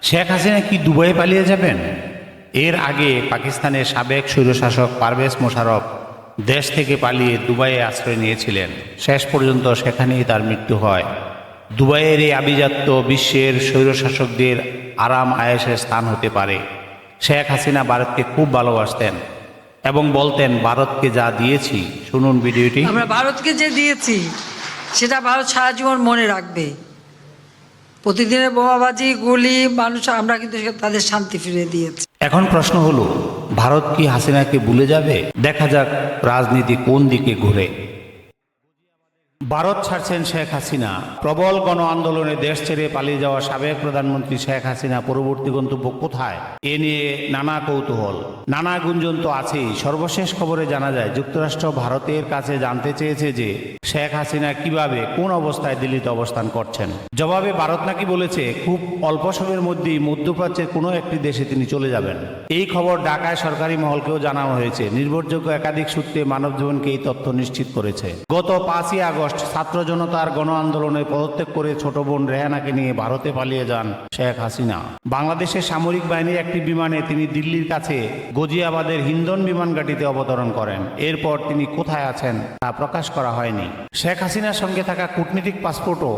শেখ হাসিনা কি দুবাইয়ে পালিয়ে যাবেন? এর আগে পাকিস্তানের সাবেক স্বৈরশাসক পারভেজ মোশাররফ দেশ থেকে পালিয়ে দুবাইয়ে আশ্রয় নিয়েছিলেন। শেষ পর্যন্ত সেখানেই তার মৃত্যু হয়। দুবাইয়ের এই আভিজাত্য বিশ্বের স্বৈরশাসকদের আরাম আয়েশের স্থান হতে পারে। শেখ হাসিনা ভারতকে খুব ভালোবাসতেন এবং বলতেন, ভারতকে যা দিয়েছি, শুনুন ভিডিওটি। আমরা ভারতকে যে দিয়েছি সেটা ভারত সারা জীবন মনে রাখবে। প্রতিদিনের বোমাবাজি, গুলি, মানুষ, আমরা কিন্তু তাদের শান্তি ফিরিয়ে দিয়েছি। এখন প্রশ্ন হলো, ভারত কি হাসিনাকে ভুলে যাবে? দেখা যাক রাজনীতি কোন দিকে ঘুরে। ভারত ছাড়ছেন শেখ হাসিনা। প্রবল গণ আন্দোলনে দেশ ছেড়ে পালিয়ে যাওয়া সাবেক প্রধানমন্ত্রী শেখ হাসিনা পরবর্তী গন্তব্য কোথায়, এ নিয়ে নানা কৌতূহল, নানা গুঞ্জন তো আছেই। সর্বশেষ খবরে জানা যায়, যুক্তরাষ্ট্র ভারতের কাছে জানতে চেয়েছে যে শেখ হাসিনা কিভাবে, কোন অবস্থায় দিল্লিতে অবস্থান করছেন। জবাবে ভারত নাকি বলেছে, খুব অল্প সময়ের মধ্যেই মধ্যপ্রাচ্যের কোনো একটি দেশে তিনি চলে যাবেন। এই খবর ঢাকায় সরকারি মহলকেও জানানো হয়েছে। নির্ভরযোগ্য একাধিক সূত্রে মানবজীবনকে এই তথ্য নিশ্চিত করেছে। গত 5ই আগস্ট ছাত্র জনতার গণ আন্দোলনে পদত্যাগ করে ছোট বোন রেহানাকে নিয়ে ভারতে পালিয়ে যান শেখ হাসিনা। বাংলাদেশের সামরিক বাহিনীর একটি বিমানে তিনি দিল্লির কাছে গজিয়াবাদের হিন্দন বিমান ঘাঁটিতে অবতরণ করেন। এরপর তিনি কোথায় আছেন তা প্রকাশ করা হয়নি। শেখ হাসিনার সঙ্গে থাকা কূটনীতিক পাসপোর্টও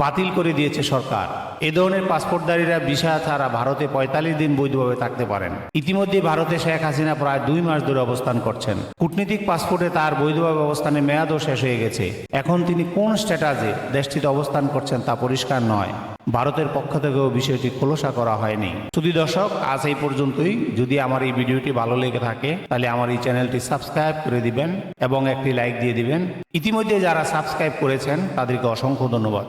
বাতিল করে দিয়েছে সরকার। এ ধরনের পাসপোর্টধারীরা ভিসা ছাড়া ভারতে 45 দিন বৈধভাবে থাকতে পারেন। ইতিমধ্যে ভারতে শেখ হাসিনা প্রায় 2 মাস ধরে অবস্থান করছেন। কূটনীতিক পাসপোর্টে তার বৈধভাবে অবস্থানের মেয়াদও শেষ হয়ে গেছে। এখন তিনি কোন স্ট্যাটাসে দেশটিতে অবস্থান করছেন তা পরিষ্কার নয়। ভারতের পক্ষ থেকেও বিষয়টি খোলাসা করা হয়নি। শুধু দর্শক, আজ এই পর্যন্তই। যদি আমার এই ভিডিওটি ভালো লেগে থাকে তাহলে আমার এই চ্যানেলটি সাবস্ক্রাইব করে দিবেন এবং একটি লাইক দিয়ে দিবেন। ইতিমধ্যে যারা সাবস্ক্রাইব করেছেন তাদেরকে অসংখ্য ধন্যবাদ।